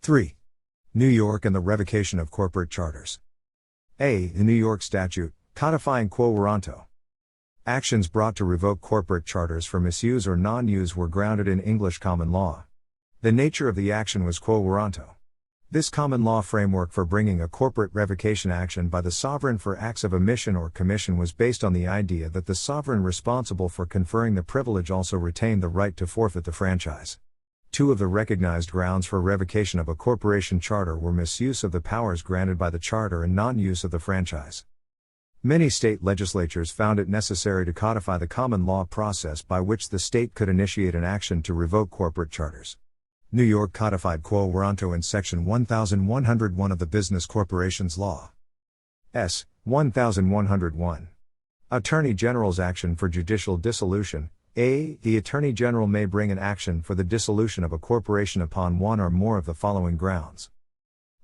3. New York and the revocation of corporate charters. A. The New York Statute, codifying quo warranto. Actions brought to revoke corporate charters for misuse or non-use were grounded in English common law. The nature of the action was quo warranto. This common law framework for bringing a corporate revocation action by the sovereign for acts of omission or commission was based on the idea that the sovereign responsible for conferring the privilege also retained the right to forfeit the franchise. Two of the recognized grounds for revocation of a corporation charter were misuse of the powers granted by the charter and non-use of the franchise. Many state legislatures found it necessary to codify the common law process by which the state could initiate an action to revoke corporate charters. New York codified quo warranto in Section 1101 of the Business Corporations Law. S. 1101. Attorney General's action for judicial dissolution. A. The Attorney General may bring an action for the dissolution of a corporation upon one or more of the following grounds.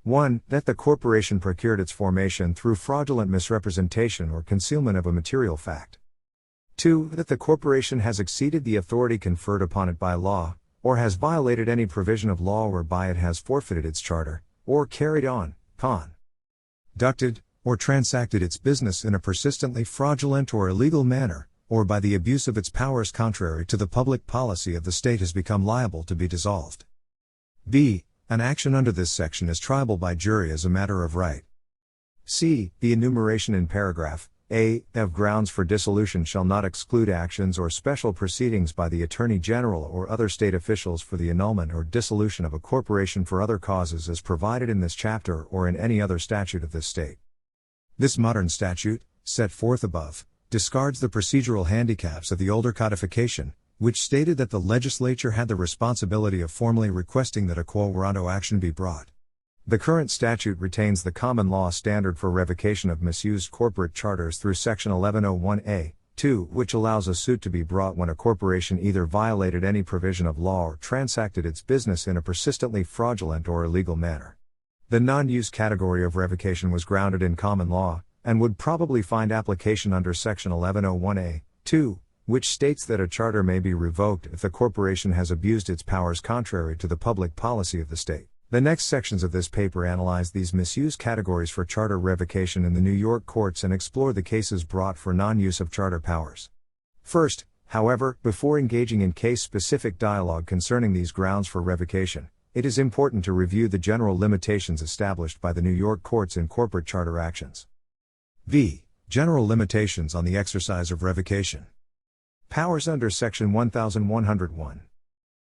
1. That the corporation procured its formation through fraudulent misrepresentation or concealment of a material fact. 2. That the corporation has exceeded the authority conferred upon it by law, or has violated any provision of law whereby it has forfeited its charter, or carried on, conducted, or transacted its business in a persistently fraudulent or illegal manner, or by the abuse of its powers contrary to the public policy of the state has become liable to be dissolved. B. An action under this section is triable by jury as a matter of right. C. The enumeration in paragraph A of grounds for dissolution shall not exclude actions or special proceedings by the Attorney General or other state officials for the annulment or dissolution of a corporation for other causes as provided in this chapter or in any other statute of this state. This modern statute, set forth above, discards the procedural handicaps of the older codification, which stated that the legislature had the responsibility of formally requesting that a quo warranto action be brought. The current statute retains the common law standard for revocation of misused corporate charters through Section 1101a, 2, which allows a suit to be brought when a corporation either violated any provision of law or transacted its business in a persistently fraudulent or illegal manner. The non-use category of revocation was grounded in common law, and would probably find application under Section 1101a, 2, which states that a charter may be revoked if the corporation has abused its powers contrary to the public policy of the state. The next sections of this paper analyze these misuse categories for charter revocation in the New York courts and explore the cases brought for non-use of charter powers. First, however, before engaging in case-specific dialogue concerning these grounds for revocation, it is important to review the general limitations established by the New York courts in corporate charter actions. V. General limitations on the exercise of revocation. Powers under Section 1101.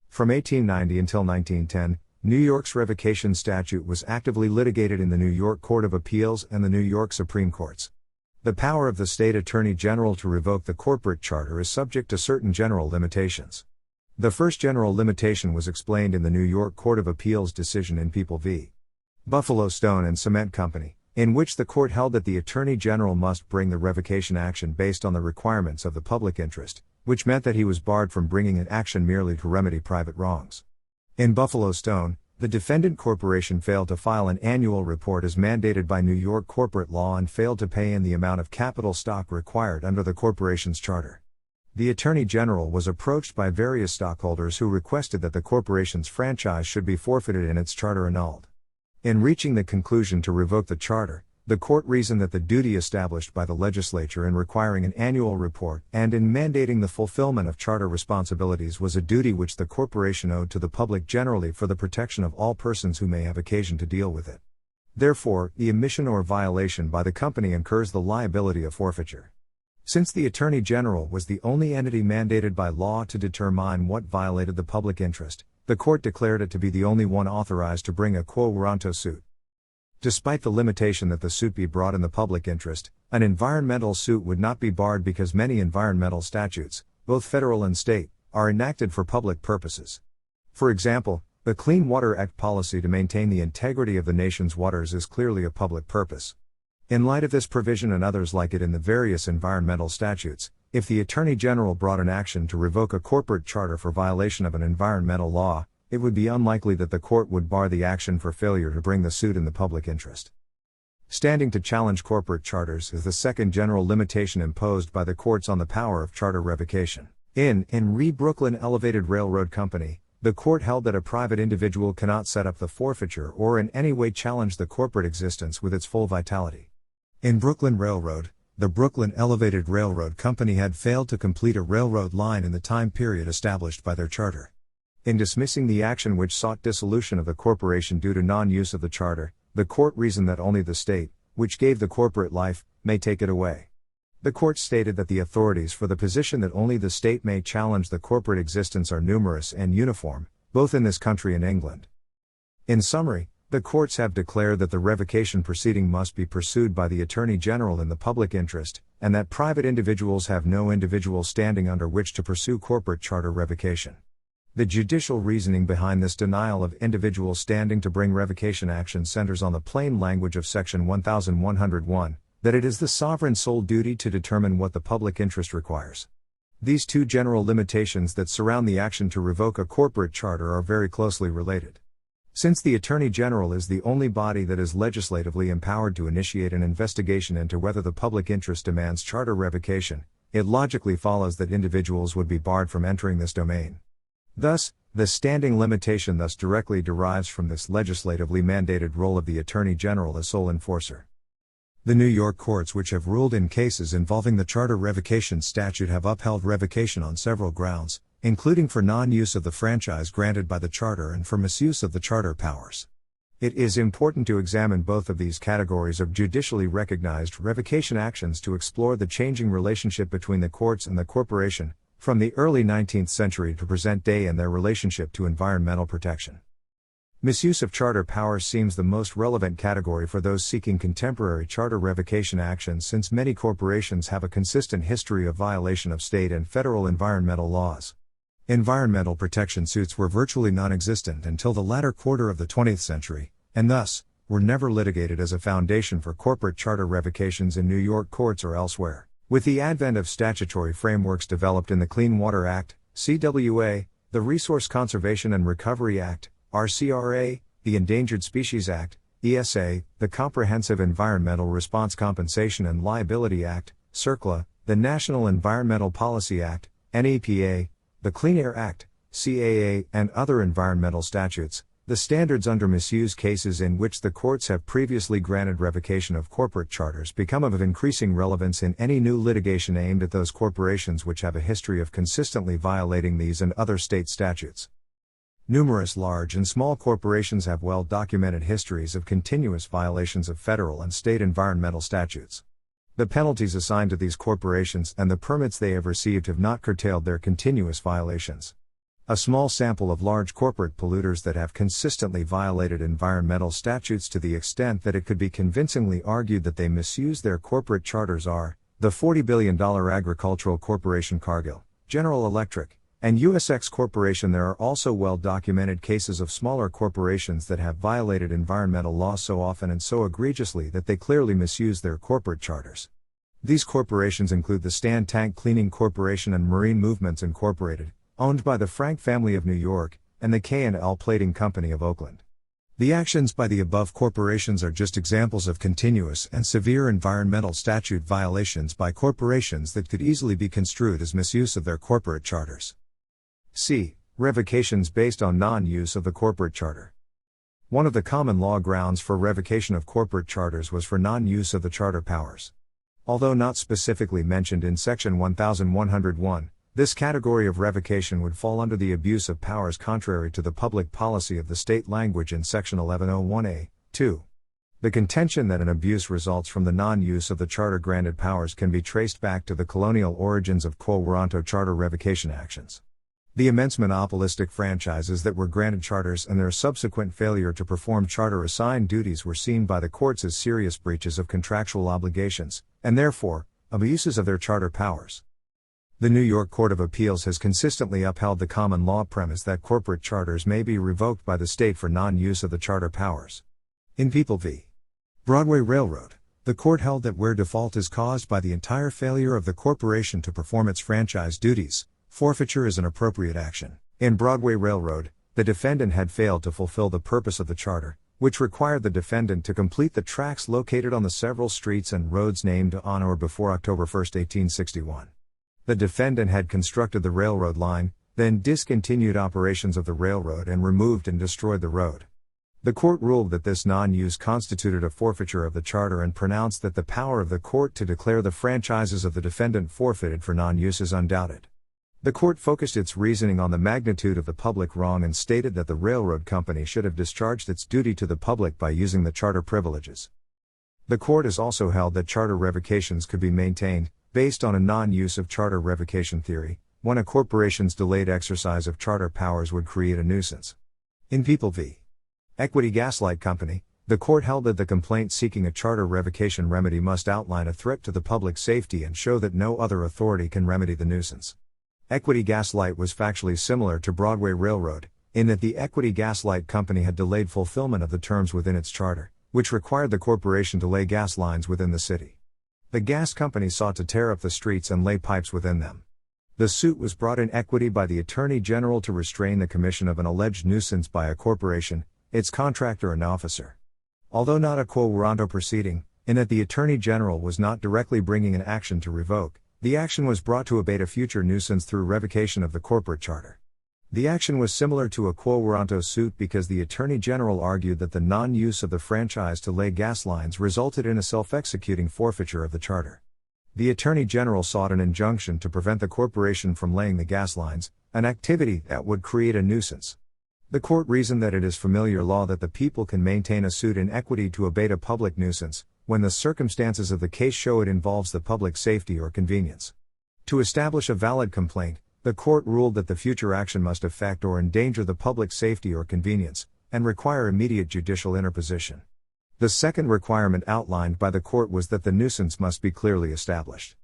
From 1890 until 1910, New York's revocation statute was actively litigated in the New York Court of Appeals and the New York Supreme Courts. The power of the state attorney general to revoke the corporate charter is subject to certain general limitations. The first general limitation was explained in the New York Court of Appeals decision in People v. Buffalo Stone and Cement Company, in which the court held that the Attorney General must bring the revocation action based on the requirements of the public interest, which meant that he was barred from bringing an action merely to remedy private wrongs. In Buffalo Stone, the defendant corporation failed to file an annual report as mandated by New York corporate law and failed to pay in the amount of capital stock required under the corporation's charter. The Attorney General was approached by various stockholders who requested that the corporation's franchise should be forfeited and its charter annulled. In reaching the conclusion to revoke the charter, the court reasoned that the duty established by the legislature in requiring an annual report and in mandating the fulfillment of charter responsibilities was a duty which the corporation owed to the public generally for the protection of all persons who may have occasion to deal with it. Therefore, the omission or violation by the company incurs the liability of forfeiture. Since the Attorney General was the only entity mandated by law to determine what violated the public interest, the court declared it to be the only one authorized to bring a quo warranto suit. Despite the limitation that the suit be brought in the public interest, an environmental suit would not be barred because many environmental statutes, both federal and state, are enacted for public purposes. For example, the Clean Water Act policy to maintain the integrity of the nation's waters is clearly a public purpose. In light of this provision and others like it in the various environmental statutes, if the Attorney General brought an action to revoke a corporate charter for violation of an environmental law, it would be unlikely that the court would bar the action for failure to bring the suit in the public interest. Standing to challenge corporate charters is the second general limitation imposed by the courts on the power of charter revocation. In Re Brooklyn Elevated Railroad Company, the court held that a private individual cannot set up the forfeiture or in any way challenge the corporate existence with its full vitality. In Brooklyn Railroad, the Brooklyn Elevated Railroad Company had failed to complete a railroad line in the time period established by their charter. In dismissing the action which sought dissolution of the corporation due to non-use of the charter, the court reasoned that only the state, which gave the corporate life, may take it away. The court stated that the authorities for the position that only the state may challenge the corporate existence are numerous and uniform, both in this country and England. In summary, the courts have declared that the revocation proceeding must be pursued by the Attorney General in the public interest, and that private individuals have no individual standing under which to pursue corporate charter revocation. The judicial reasoning behind this denial of individual standing to bring revocation action centers on the plain language of Section 1101, that it is the sovereign's sole duty to determine what the public interest requires. These two general limitations that surround the action to revoke a corporate charter are very closely related. Since the Attorney General is the only body that is legislatively empowered to initiate an investigation into whether the public interest demands charter revocation, it logically follows that individuals would be barred from entering this domain. Thus, the standing limitation thus directly derives from this legislatively mandated role of the Attorney General as sole enforcer. The New York courts which have ruled in cases involving the charter revocation statute have upheld revocation on several grounds, including for non-use of the franchise granted by the charter and for misuse of the charter powers. It is important to examine both of these categories of judicially recognized revocation actions to explore the changing relationship between the courts and the corporation, from the early 19th century to present day and their relationship to environmental protection. Misuse of charter powers seems the most relevant category for those seeking contemporary charter revocation actions, since many corporations have a consistent history of violation of state and federal environmental laws. Environmental protection suits were virtually non-existent until the latter quarter of the 20th century, and thus, were never litigated as a foundation for corporate charter revocations in New York courts or elsewhere. With the advent of statutory frameworks developed in the Clean Water Act, CWA, the Resource Conservation and Recovery Act, RCRA, the Endangered Species Act, ESA, the Comprehensive Environmental Response Compensation and Liability Act, CERCLA, the National Environmental Policy Act, NEPA, the Clean Air Act, CAA, and other environmental statutes, the standards under misuse cases in which the courts have previously granted revocation of corporate charters become of increasing relevance in any new litigation aimed at those corporations which have a history of consistently violating these and other state statutes. Numerous large and small corporations have well-documented histories of continuous violations of federal and state environmental statutes. The penalties assigned to these corporations and the permits they have received have not curtailed their continuous violations. A small sample of large corporate polluters that have consistently violated environmental statutes to the extent that it could be convincingly argued that they misuse their corporate charters are the $40 billion agricultural corporation Cargill, General Electric, and USX Corporation. There are also well-documented cases of smaller corporations that have violated environmental law so often and so egregiously that they clearly misuse their corporate charters. These corporations include the Stan Tank Cleaning Corporation and Marine Movements Incorporated, owned by the Frank family of New York, and the K&L Plating Company of Oakland. The actions by the above corporations are just examples of continuous and severe environmental statute violations by corporations that could easily be construed as misuse of their corporate charters. C. Revocations based on non-use of the corporate charter. One of the common law grounds for revocation of corporate charters was for non-use of the charter powers. Although not specifically mentioned in Section 1101, this category of revocation would fall under the abuse of powers contrary to the public policy of the state language in Section 1101a, 2. The contention that an abuse results from the non-use of the charter-granted powers can be traced back to the colonial origins of quo warranto charter revocation actions. The immense monopolistic franchises that were granted charters and their subsequent failure to perform charter-assigned duties were seen by the courts as serious breaches of contractual obligations, and therefore, abuses of their charter powers. The New York Court of Appeals has consistently upheld the common law premise that corporate charters may be revoked by the state for non-use of the charter powers. In People v. Broadway Railroad, the court held that where default is caused by the entire failure of the corporation to perform its franchise duties, forfeiture is an appropriate action. In Broadway Railroad, the defendant had failed to fulfill the purpose of the charter, which required the defendant to complete the tracks located on the several streets and roads named on or before October 1, 1861. The defendant had constructed the railroad line, then discontinued operations of the railroad and removed and destroyed the road. The court ruled that this non-use constituted a forfeiture of the charter and pronounced that the power of the court to declare the franchises of the defendant forfeited for non-use is undoubted. The court focused its reasoning on the magnitude of the public wrong and stated that the railroad company should have discharged its duty to the public by using the charter privileges. The court has also held that charter revocations could be maintained, based on a non-use of charter revocation theory, when a corporation's delayed exercise of charter powers would create a nuisance. In People v. Equity Gaslight Company, the court held that the complaint seeking a charter revocation remedy must outline a threat to the public safety and show that no other authority can remedy the nuisance. Equity Gaslight was factually similar to Broadway Railroad, in that the Equity Gaslight Company had delayed fulfillment of the terms within its charter, which required the corporation to lay gas lines within the city. The gas company sought to tear up the streets and lay pipes within them. The suit was brought in equity by the Attorney General to restrain the commission of an alleged nuisance by a corporation, its contractor and officer. Although not a quo warranto proceeding, in that the Attorney General was not directly bringing an action to revoke, the action was brought to abate a future nuisance through revocation of the corporate charter. The action was similar to a quo warranto suit because the Attorney General argued that the non-use of the franchise to lay gas lines resulted in a self-executing forfeiture of the charter. The Attorney General sought an injunction to prevent the corporation from laying the gas lines, an activity that would create a nuisance. The court reasoned that it is familiar law that the people can maintain a suit in equity to abate a public nuisance, when the circumstances of the case show it involves the public safety or convenience. To establish a valid complaint, the court ruled that the future action must affect or endanger the public safety or convenience, and require immediate judicial interposition. The second requirement outlined by the court was that the nuisance must be clearly established.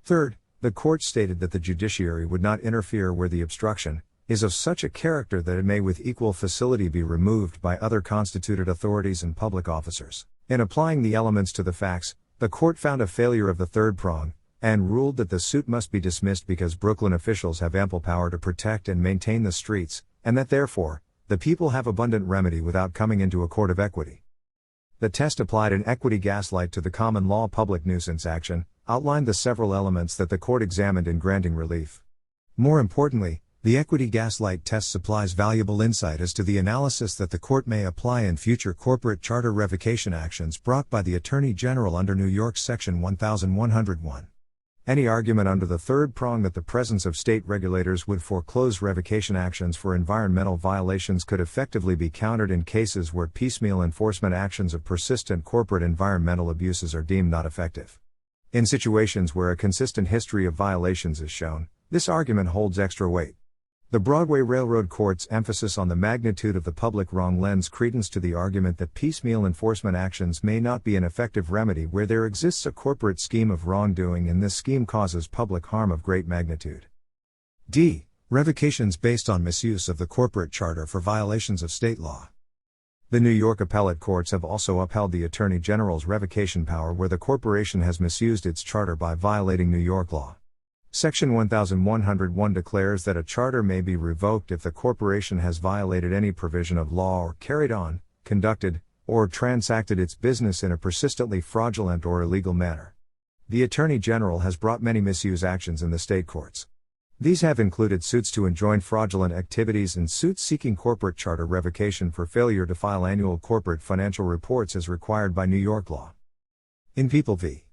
Third, the court stated that the judiciary would not interfere where the obstruction is of such a character that it may with equal facility be removed by other constituted authorities and public officers. In applying the elements to the facts, the court found a failure of the third prong, and ruled that the suit must be dismissed because Brooklyn officials have ample power to protect and maintain the streets, and that therefore, the people have abundant remedy without coming into a court of equity. The test applied in Equity Gaslight to the common law public nuisance action outlined the several elements that the court examined in granting relief. More importantly, the Equity Gaslight test supplies valuable insight as to the analysis that the court may apply in future corporate charter revocation actions brought by the Attorney General under New York's Section 1101. Any argument under the third prong that the presence of state regulators would foreclose revocation actions for environmental violations could effectively be countered in cases where piecemeal enforcement actions of persistent corporate environmental abuses are deemed not effective. In situations where a consistent history of violations is shown, this argument holds extra weight. The Broadway Railroad Court's emphasis on the magnitude of the public wrong lends credence to the argument that piecemeal enforcement actions may not be an effective remedy where there exists a corporate scheme of wrongdoing and this scheme causes public harm of great magnitude. D. Revocations based on misuse of the corporate charter for violations of state law. The New York appellate courts have also upheld the Attorney General's revocation power where the corporation has misused its charter by violating New York law. Section 1101 declares that a charter may be revoked if the corporation has violated any provision of law or carried on, conducted, or transacted its business in a persistently fraudulent or illegal manner. The Attorney General has brought many misuse actions in the state courts. These have included suits to enjoin fraudulent activities and suits seeking corporate charter revocation for failure to file annual corporate financial reports as required by New York law. In People v.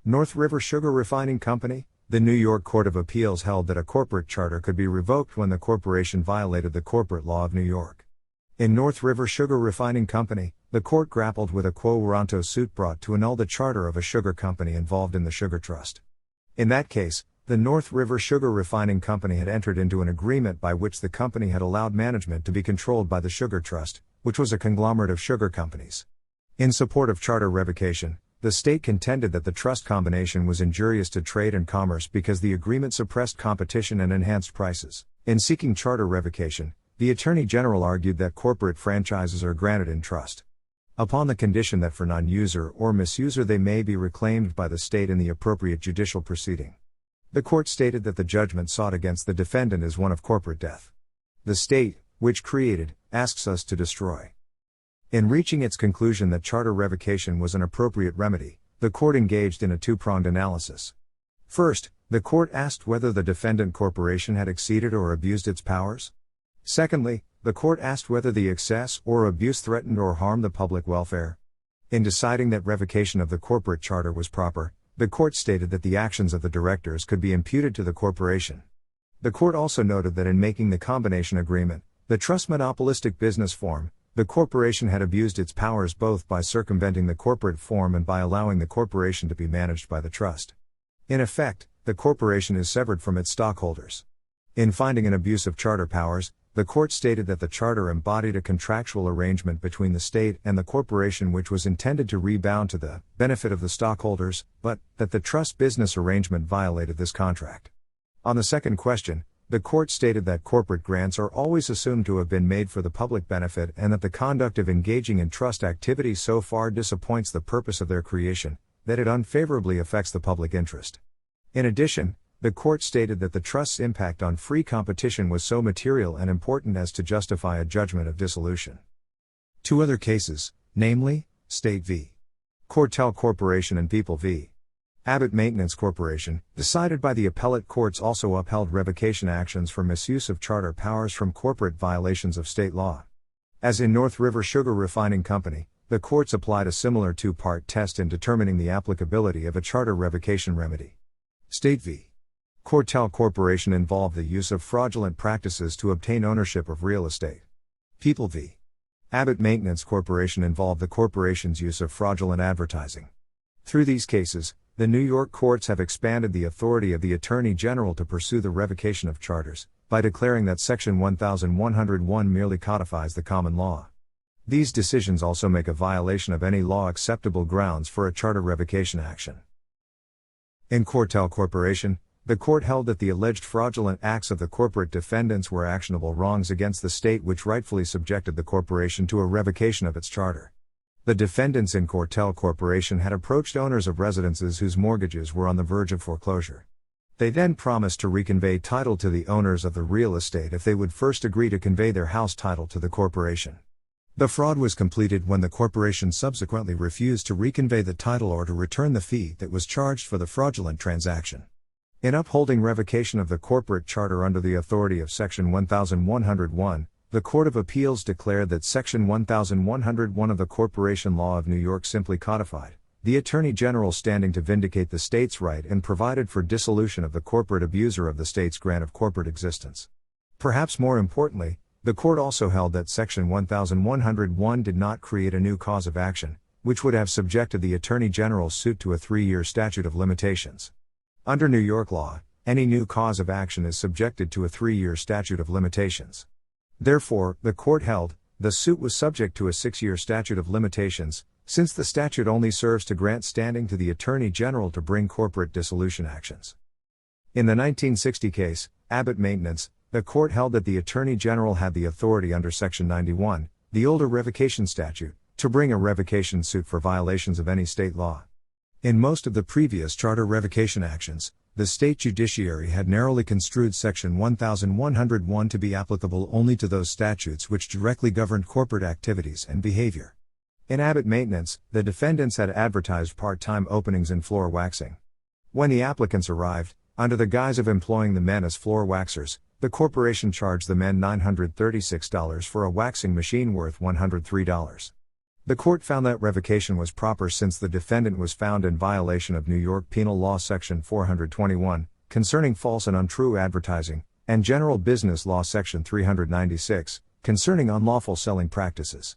North River Sugar Refining Company, the New York Court of Appeals held that a corporate charter could be revoked when the corporation violated the corporate law of New York. In North River Sugar Refining Company, the court grappled with a quo warranto suit brought to annul the charter of a sugar company involved in the sugar trust. In that case, the North River Sugar Refining Company had entered into an agreement by which the company had allowed management to be controlled by the Sugar Trust, which was a conglomerate of sugar companies. In support of charter revocation, the state contended that the trust combination was injurious to trade and commerce because the agreement suppressed competition and enhanced prices. In seeking charter revocation, the Attorney General argued that corporate franchises are granted in trust upon the condition that for non-user or misuser they may be reclaimed by the state in the appropriate judicial proceeding. The court stated that the judgment sought against the defendant is one of corporate death. The state, which created, asks us to destroy. In reaching its conclusion that charter revocation was an appropriate remedy, the court engaged in a two-pronged analysis. First, the court asked whether the defendant corporation had exceeded or abused its powers. Secondly, the court asked whether the excess or abuse threatened or harmed the public welfare. In deciding that revocation of the corporate charter was proper, the court stated that the actions of the directors could be imputed to the corporation. The court also noted that in making the combination agreement, the trust monopolistic business form, the corporation had abused its powers both by circumventing the corporate form and by allowing the corporation to be managed by the trust. In effect, the corporation is severed from its stockholders. In finding an abuse of charter powers, the court stated that the charter embodied a contractual arrangement between the state and the corporation which was intended to rebound to the benefit of the stockholders, but that the trust business arrangement violated this contract. On the second question, the court stated that corporate grants are always assumed to have been made for the public benefit and that the conduct of engaging in trust activities so far disappoints the purpose of their creation, that it unfavorably affects the public interest. In addition, the court stated that the trust's impact on free competition was so material and important as to justify a judgment of dissolution. Two other cases, namely, State v. Cortel Corporation and People v. Abbott Maintenance Corporation, decided by the appellate courts, also upheld revocation actions for misuse of charter powers from corporate violations of state law. As in North River Sugar Refining Company, the courts applied a similar two-part test in determining the applicability of a charter revocation remedy. State v. Cortel Corporation involved the use of fraudulent practices to obtain ownership of real estate. People v. Abbott Maintenance Corporation involved the corporation's use of fraudulent advertising. Through these cases, the New York courts have expanded the authority of the Attorney General to pursue the revocation of charters, by declaring that Section 1101 merely codifies the common law. These decisions also make a violation of any law acceptable grounds for a charter revocation action. In Cortel Corporation, the court held that the alleged fraudulent acts of the corporate defendants were actionable wrongs against the state which rightfully subjected the corporation to a revocation of its charter. The defendants in Cortel Corporation had approached owners of residences whose mortgages were on the verge of foreclosure. They then promised to reconvey title to the owners of the real estate if they would first agree to convey their house title to the corporation. The fraud was completed when the corporation subsequently refused to reconvey the title or to return the fee that was charged for the fraudulent transaction. In upholding revocation of the corporate charter under the authority of Section 1101, the Court of Appeals declared that Section 1101 of the Corporation Law of New York simply codified the Attorney General's standing to vindicate the state's right and provided for dissolution of the corporate abuser of the state's grant of corporate existence. Perhaps more importantly, the court also held that Section 1101 did not create a new cause of action, which would have subjected the Attorney General's suit to a 3-year statute of limitations. Under New York law, any new cause of action is subjected to a 3-year statute of limitations. Therefore, the court held, the suit was subject to a 6-year statute of limitations, since the statute only serves to grant standing to the Attorney General to bring corporate dissolution actions. In the 1960 case, Abbott Maintenance, the court held that the Attorney General had the authority under Section 91, the older revocation statute, to bring a revocation suit for violations of any state law. In most of the previous charter revocation actions, the state judiciary had narrowly construed Section 1101 to be applicable only to those statutes which directly governed corporate activities and behavior. In Abbott Maintenance, the defendants had advertised part-time openings in floor waxing. When the applicants arrived, under the guise of employing the men as floor waxers, the corporation charged the men $936 for a waxing machine worth $103. The court found that revocation was proper since the defendant was found in violation of New York Penal Law Section 421, concerning false and untrue advertising, and General Business Law Section 396, concerning unlawful selling practices.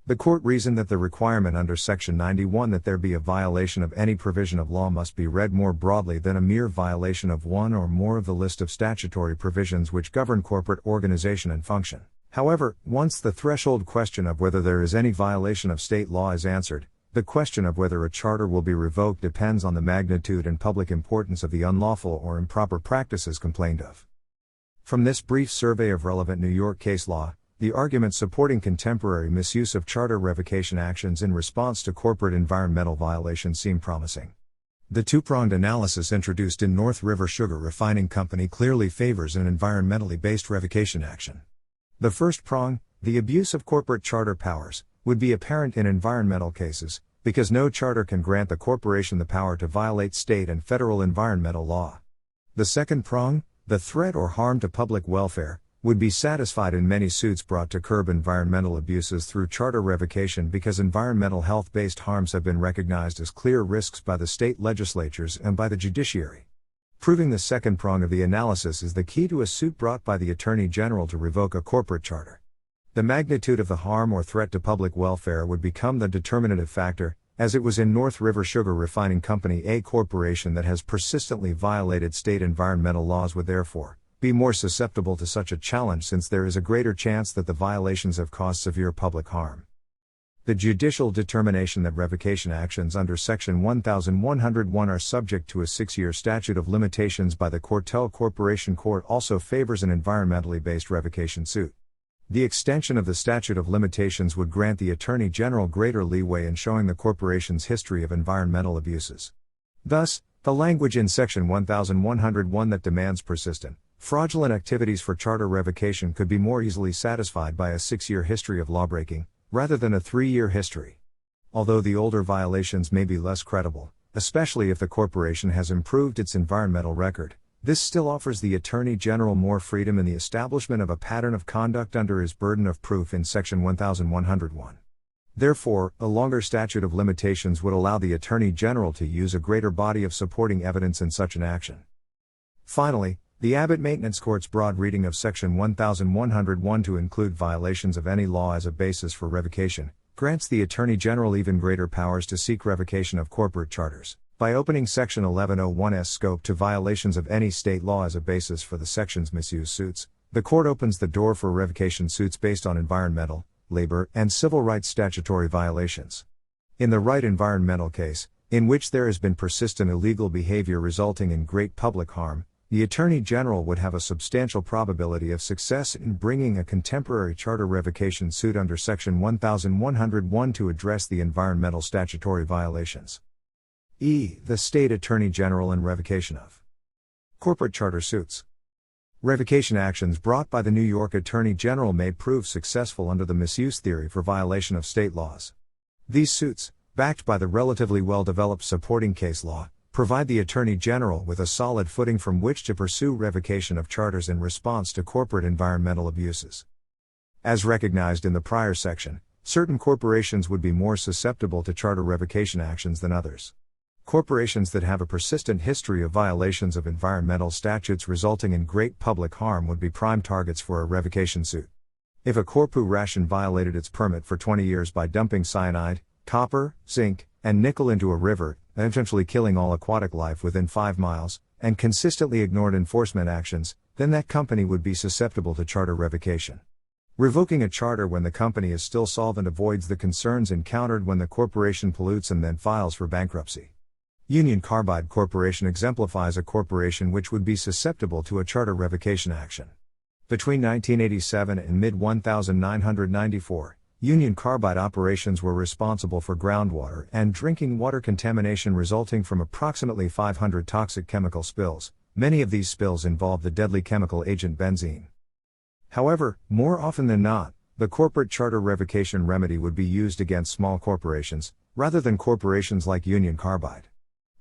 The court reasoned that the requirement under Section 91 that there be a violation of any provision of law must be read more broadly than a mere violation of one or more of the list of statutory provisions which govern corporate organization and function. However, once the threshold question of whether there is any violation of state law is answered, the question of whether a charter will be revoked depends on the magnitude and public importance of the unlawful or improper practices complained of. From this brief survey of relevant New York case law, the arguments supporting contemporary misuse of charter revocation actions in response to corporate environmental violations seem promising. The two-pronged analysis introduced in North River Sugar Refining Company clearly favors an environmentally based revocation action. The first prong, the abuse of corporate charter powers, would be apparent in environmental cases, because no charter can grant the corporation the power to violate state and federal environmental law. The second prong, the threat or harm to public welfare, would be satisfied in many suits brought to curb environmental abuses through charter revocation because environmental health-based harms have been recognized as clear risks by the state legislatures and by the judiciary. Proving the second prong of the analysis is the key to a suit brought by the Attorney General to revoke a corporate charter. The magnitude of the harm or threat to public welfare would become the determinative factor, as it was in North River Sugar Refining Company. A corporation that has persistently violated state environmental laws would therefore be more susceptible to such a challenge since there is a greater chance that the violations have caused severe public harm. The judicial determination that revocation actions under Section 1101 are subject to a 6-year statute of limitations by the Cortell Corporation Court also favors an environmentally based revocation suit. The extension of the statute of limitations would grant the Attorney General greater leeway in showing the corporation's history of environmental abuses. Thus, the language in Section 1101 that demands persistent, fraudulent activities for charter revocation could be more easily satisfied by a 6-year history of lawbreaking, rather than a 3-year history. Although the older violations may be less credible, especially if the corporation has improved its environmental record, this still offers the Attorney General more freedom in the establishment of a pattern of conduct under his burden of proof in Section 1101. Therefore, a longer statute of limitations would allow the Attorney General to use a greater body of supporting evidence in such an action. Finally, the Abbott Maintenance Court's broad reading of Section 1101 to include violations of any law as a basis for revocation, grants the Attorney General even greater powers to seek revocation of corporate charters. By opening Section 1101's scope to violations of any state law as a basis for the section's misuse suits, the court opens the door for revocation suits based on environmental, labor, and civil rights statutory violations. In the right environmental case, in which there has been persistent illegal behavior resulting in great public harm, the Attorney General would have a substantial probability of success in bringing a contemporary charter revocation suit under Section 1101 to address the environmental statutory violations. The State Attorney General and revocation of corporate charter suits. Revocation actions brought by the New York Attorney General may prove successful under the misuse theory for violation of state laws. These suits, backed by the relatively well-developed supporting case law, provide the Attorney General with a solid footing from which to pursue revocation of charters in response to corporate environmental abuses. As recognized in the prior section, certain corporations would be more susceptible to charter revocation actions than others. Corporations that have a persistent history of violations of environmental statutes resulting in great public harm would be prime targets for a revocation suit. If a corporation violated its permit for 20 years by dumping cyanide, copper, zinc, and nickel into a river, eventually killing all aquatic life within 5 miles, and consistently ignored enforcement actions, then that company would be susceptible to charter revocation. Revoking a charter when the company is still solvent avoids the concerns encountered when the corporation pollutes and then files for bankruptcy. Union Carbide Corporation exemplifies a corporation which would be susceptible to a charter revocation action. Between 1987 and mid-1994, Union Carbide operations were responsible for groundwater and drinking water contamination resulting from approximately 500 toxic chemical spills. Many of these spills involved the deadly chemical agent benzene. However, more often than not, the corporate charter revocation remedy would be used against small corporations, rather than corporations like Union Carbide.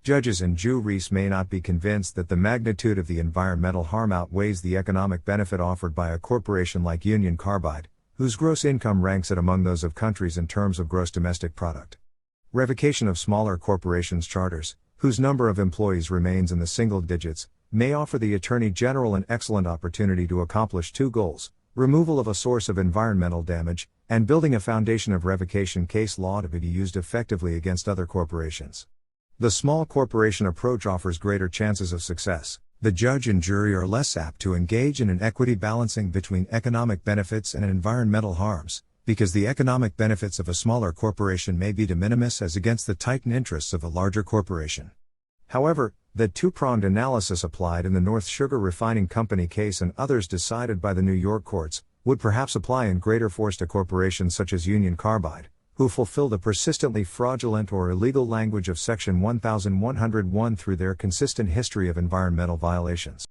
Judges and juries may not be convinced that the magnitude of the environmental harm outweighs the economic benefit offered by a corporation like Union Carbide, whose gross income ranks it among those of countries in terms of gross domestic product. Revocation of smaller corporations' charters, whose number of employees remains in the single digits, may offer the Attorney General an excellent opportunity to accomplish two goals: removal of a source of environmental damage, and building a foundation of revocation case law to be used effectively against other corporations. The small corporation approach offers greater chances of success. The judge and jury are less apt to engage in an equity balancing between economic benefits and environmental harms, because the economic benefits of a smaller corporation may be de minimis as against the tightened interests of a larger corporation. However, the two-pronged analysis applied in the North Sugar Refining Company case and others decided by the New York courts, would perhaps apply in greater force to corporations such as Union Carbide, who fulfill the persistently fraudulent or illegal language of Section 1101 through their consistent history of environmental violations.